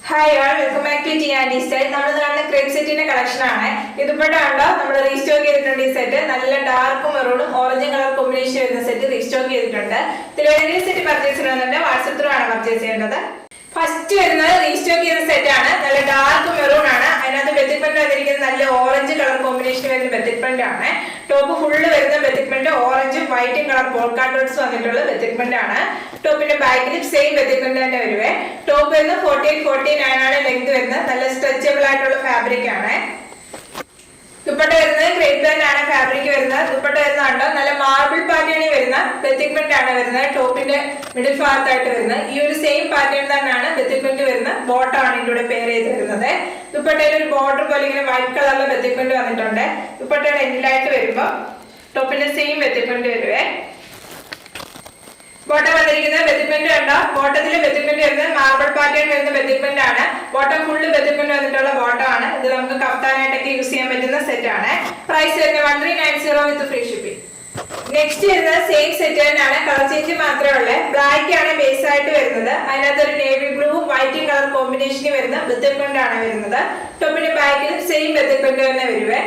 Hi all, welcome back to T and style. നമ്മൾ കാണുന്ന crepe സെറ്റിന്റെ കളക്ഷൻ ആണ്. ഇതുപോലെയാണോ നമ്മൾ റീസ്റ്റോക്ക് ചെയ്തിട്ടുണ്ട്. ഈ സെറ്റ് നല്ല ഡാർക്ക് മെറൂണും ഓറഞ്ചും കളർ കോമ്പിനേഷൻ വരുന്ന സെറ്റ് റീസ്റ്റോക്ക് ചെയ്തിട്ടുണ്ട്. ഇതിൽ സെറ്റ് പർച്ചേസ് ചെയ്യണമെന്നുണ്ട് വാട്സ്ആപ്പ് ത്രൂ ആണ് പർച്ചേസ് ചെയ്യേണ്ടത്. ഫസ്റ്റ് വരുന്നത് റീസ്റ്റോക്ക് ചെയ്ത സെറ്റ് ആണ്. നല്ല ഡാർക്ക് മെറൂൺ ആണ്. അതിനകത്ത് ബെത്തിക് പ്രിന്റ് വന്നിരിക്കുന്നത് നല്ല ഓറഞ്ച് കളർ കോമ്പിനേഷൻ വരുന്ന ബെത്തിക് പ്രിന്റ് ആണ്. ടോപ്പ് ഫുള്ള് വരുന്ന ബെത്തിക് പ്രിന്റ് ഓറഞ്ചും വൈറ്റും കളർ പോൾക്കാ ഡോട്ട്സ് വന്നിട്ടുള്ള ബെത്തിക് പ്രിന്റ് ആണ്. ടോപ്പിന്റെ ബാക്കിലും സെയിം ബെത്തിക് പ്രിന്റ് തന്നെ വരുവേ. ടോപ്പ് വരുന്നത് 48-49 ആണ് ലെങ്ത് വരുന്നത്. നല്ല സ്ട്രെച്ചബിൾ ആയിട്ടുള്ള ഫാബ്രിക് ആണ്. ദുപ്പട്ട വരുന്നത് ക്രേപ്പ് പ്രിന്റ് ആണ് ഫാബ്രിക് വരുന്നത്. ദുപ്പട്ട വരുന്നുണ്ടോ നല്ല മാർബിൾ പാറ്റേണിൽ വരുന്ന ബെത്തിക് പ്രിന്റ് ആണ് വരുന്നത്. ടോപ്പിന്റെ മിഡിൽ ഭാഗത്ത് ആയിട്ട് വരുന്നത് ഈ ഒരു സെയിം പാറ്റേൺ തന്നെയാണ് ബെത്തിക് പ്രിന്റ് വരുന്ന ബോട്ടം ആണ് ഇതിലൂടെ പെയർ ചെയ്ത് വരുന്നത്. ദുപ്പട്ടയിൽ ഒരു ബോർഡർ പോലെ ഇങ്ങനെ വൈറ്റ് കളറിലെ ബെത്തിക് പ്രിന്റ് വന്നിട്ടുണ്ട്. ദുപ്പട്ടയുടെ എൻഡിലായിട്ട് വരുമ്പോൾ ടോപ്പിന്റെ സെയിം ബെത്തിക് പ്രിന്റ് വരുവേ. ബോട്ടം വന്നിരിക്കുന്നത് ബെത്തിക് പ്രിന്റ് കണ്ടോ. ബോട്ടത്തില് ബെത്തിക് പ്രിന്റ് വരുന്നത് മാർബിൾ പാറ്റേൺ വരുന്ന ബെത്തിക് പ്രിന്റ് ആണ്. ബോട്ടം ഫുള്ള് ബെത്തിക് പ്രിന്റ് വന്നിട്ടുള്ള ബോട്ടം ആണ്. ഇത് നമുക്ക് കഫ്താനായിട്ടൊക്കെ യൂസ് ചെയ്യാൻ പറ്റുന്ന സെറ്റ് ആണ്. പ്രൈസ് വരുന്നത് 1390 വിത്ത് ഫ്രീ ഷിപ്പിംഗ്. നെക്സ്റ്റ് വരുന്നത് സെയിം സെറ്റ് തന്നെയാണ്. കളർ ചേഞ്ച് മാത്രമേ ഉള്ളൂ. ബ്ലാക്ക് ആണ് ബേസ് ആയിട്ട് വരുന്നത്. അതിനകത്ത് ഒരു നേവി ബ്ലൂവും വൈറ്റും കളർ കോമ്പിനേഷനിൽ വരുന്ന ബെത്തിക് പ്രിന്റ് ആണ് വരുന്നത്. ടോപ്പിന്റെ ബാക്കിലും സെയിം ബെത്തിക് പ്രിന്റ് തന്നെ വരുവേ.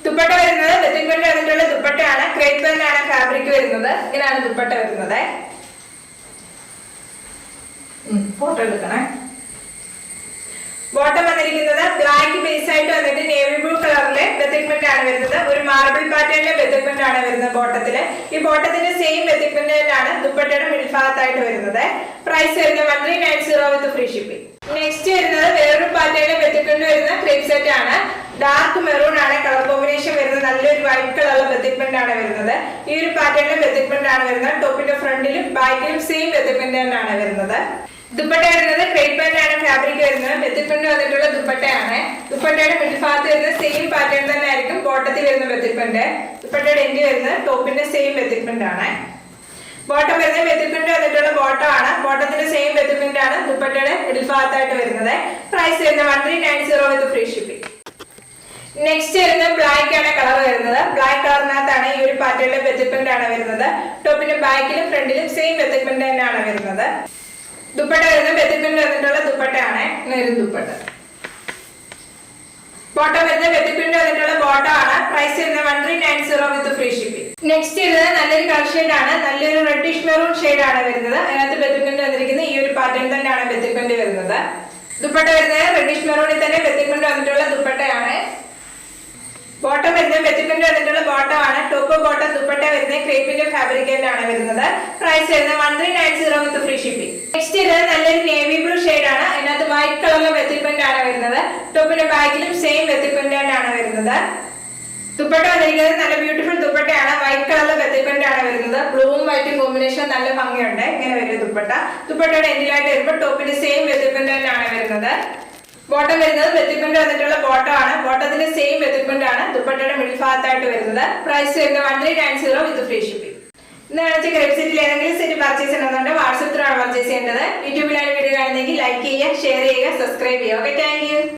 ദുപ്പട്ട വരുന്നത് ബെത്തിക് പ്രിന്റ് വന്നിട്ടുള്ള ദുപ്പട്ടയാണ്. ക്രേപ്പ് പ്രിന്റ് ആണ് ഫാബ്രിക് വരുന്നത്. ഇങ്ങനെയാണ് ദുപ്പട്ട വരുന്നത്. ഫോട്ടോ എടുക്കണേ. ബോട്ടം വന്നിരിക്കുന്നത് ബ്ലാക്ക് ബേസ് ആയിട്ട് വന്നിട്ട് നേവി ബ്ലൂ കളറിലെ ബെത്തിക് പ്രിന്റ് ആണ് വരുന്നത്. ഒരു മാർബിൾ പാറ്റേണിലെ ബെത്തിക് പ്രിന്റ് ആണ് വരുന്നത് ബോട്ടത്തില്. ഈ ബോട്ടത്തിന്റെ സെയിം ബെത്തിക് പ്രിന്റ് തന്നെയാണ് ദുപ്പട്ടയുടെ മിഡിൽ ഭാഗത്തായിട്ട് വരുന്നത്. പ്രൈസ് വരുന്നത് 1390 വിത്ത് ഫ്രീ ഷിപ്പിംഗ്. നെക്സ്റ്റ് വരുന്നത് വേറൊരു പാറ്റേണിലെ ബെത്തിക് പ്രിന്റ് വരുന്ന ക്രേപ്പ് സെറ്റ് ആണ്. ഡാർക്ക് മെറൂൺ ആണ് കളർ കോമ്പിനേഷൻ വരുന്നത്. നല്ലൊരു വൈറ്റ് കളറിലെ ബെത്തിക് പ്രിന്റ് ആണ് വരുന്നത്. ഈ ഒരു പാറ്റേണിലെ ബെത്തിക് പ്രിന്റ് ആണ് വരുന്നത്. ടോപ്പിന്റെ ഫ്രണ്ടിലും ബാക്കിലും സെയിം ബെത്തിക് പ്രിന്റ് തന്നെയാണ് വരുന്നത്. ദുപ്പട്ട വരുന്നത് ക്രേപ്പ് പ്രിന്റ് ആണ് ഫാബ്രിക് വരുന്നത്. ബെത്തിക് പ്രിന്റ് വന്നിട്ടുള്ള ദുപ്പട്ടയാണ്. ദുപ്പട്ടയുടെ മിഡിൽ ഭാഗത്ത് വരുന്ന സെയിം പാറ്റേൺ തന്നെ ആയിരിക്കും ബോട്ടത്തിൽ വരുന്ന ബെത്തിക് പ്രിന്റ്. ദുപ്പട്ടയുടെ എൻഡ് വരുന്നത് ടോപ്പിന്റെ സെയിം ബെത്തിക് പ്രിന്റ് ആണ്. ബോട്ടം വരുന്നത് ബെത്തിക് പ്രിന്റ് വന്നിട്ടുള്ള ബോട്ടം ആണ്. ബോട്ടത്തിന്റെ സെയിം ബെത്തിക് പ്രിന്റ് ആണ് ദുപ്പട്ടയുടെ മിഡിൽ ഭാഗത്തായിട്ട് വരുന്നത്. പ്രൈസ് വരുന്നത് 1390 വിത്ത് ഫ്രീ ഷിപ്പിംഗ്. നെക്സ്റ്റ് വരുന്നത് ബ്ലാക്ക് ആണ് കളർ വരുന്നത്. ബ്ലാക്ക് കളറിനകത്താണ് ഈ ഒരു പാറ്റേണിലെ ബെത്തിക് പ്രിന്റ് ആണ് വരുന്നത്. ടോപ്പിന്റെ ബാക്കിലും ഫ്രണ്ടിലും സെയിം ബെത്തിക് പ്രിന്റ് തന്നെയാണ് വരുന്നത്. ദുപ്പട്ട വരുന്നത് ബെത്തിക് പ്രിന്റ് വന്നിട്ടുള്ള ദുപ്പട്ടയാണ്. ദുപ്പട്ട ബോട്ടം വരുന്നത് ബെത്തിക് പ്രിന്റ് വന്നിട്ടുള്ള ബോട്ടം ആണ്. പ്രൈസ് വരുന്നത് 1390 വിത്ത് ഫ്രീ ഷിപ്പിംഗ്. നെക്സ്റ്റ് വരുന്നത് നല്ലൊരു കളർ ഷെയ്ഡ് ആണ്. നല്ലൊരു റെഡിഷ് മെറൂൺ ഷെയ്ഡ് ആണ് വരുന്നത്. അതിനകത്ത് ബെത്തിക് പ്രിന്റ് വന്നിരിക്കുന്നത് ഈ ഒരു പാറ്റേൺ തന്നെയാണ് ബെത്തിക് പ്രിന്റ് വരുന്നത്. ദുപ്പട്ട വരുന്നത് റെഡിഷ് മെറൂണിൽ തന്നെ ബെത്തിക് പ്രിന്റ് വന്നിട്ടുള്ള ദുപ്പട്ടയാണ്. ബോട്ടം വരുന്നത് ബെത്തിക് പ്രിന്റ് വന്നിട്ടുള്ള ബോട്ടം ആണ്. ടോപ്പ് ബോട്ടം ദുപ്പട്ട വരുന്നത് ക്രേപ്പിന്റെ ഫാബ്രിക് ആണ് വരുന്നത്. പ്രൈസ് വരുന്നത് 1390 വിത്ത് ഫ്രീ ഷിപ്പിംഗ്. നെക്സ്റ്റ് വരുന്നത് നല്ലൊരു നേവി ബ്ലൂ ഷെയ്ഡ് ആണ്. അതിനകത്ത് വൈറ്റ് കളറിലെ ബെത്തിക് പ്രിന്റ് ആണ് വരുന്നത്. ടോപ്പിന്റെ ബാക്കിലും സെയിം ബെത്തിക് പ്രിന്റ് ആണ് വരുന്നത്. ദുപ്പട്ട വന്നിരിക്കുന്നത് നല്ല ബ്യൂട്ടിഫുൾ ദുപ്പട്ടയാണ്. വൈറ്റ് കളറിലെ ബെത്തിക് പ്രിന്റ് ആണ് വരുന്നത്. ബ്ലൂവും വൈറ്റും കോമ്പിനേഷൻ നല്ല ഭംഗിയുണ്ട്. ഇങ്ങനെ വരും ദുപ്പട്ട. ദുപ്പട്ടയുടെ എൻഡിലായിട്ട് വരുമ്പോൾ ടോപ്പിന്റെ സെയിം ബെത്തിക് പ്രിന്റ് ആണ് വരുന്നത്. ബോട്ടം വരുന്നത് ബെത്തിക് പ്രിന്റ് വന്നിട്ടുള്ള ബോട്ടം ആണ്. ബോട്ടത്തിന്റെ സെയിം ബെത്തിക് പ്രിന്റ് ആണ് ദുപ്പട്ടയുടെ മിഡിൽ ഭാഗത്തായിട്ട് വരുന്നത്. പ്രൈസ് വരുന്നത് 1390 വിത്ത് ഫ്രീ ഷിപ്പിംഗ്. ഇന്ന് കാണിച്ച ക്രേപ്പ് സെറ്റിൽ ഏതെങ്കിലും സെറ്റ് പർച്ചേസ് ചെയ്യണമെന്നുണ്ട് വാട്സ്ആപ്പ് ത്രൂ ആണ് പർച്ചേസ് ചെയ്യേണ്ടത്. യൂട്യൂബിലാണ് വീഡിയോ കാണുന്നെങ്കിൽ ലൈക്ക് ചെയ്യുക, ഷെയർ ചെയ്യുക, സബ്സ്ക്രൈബ് ചെയ്യുക. Okay, thank you.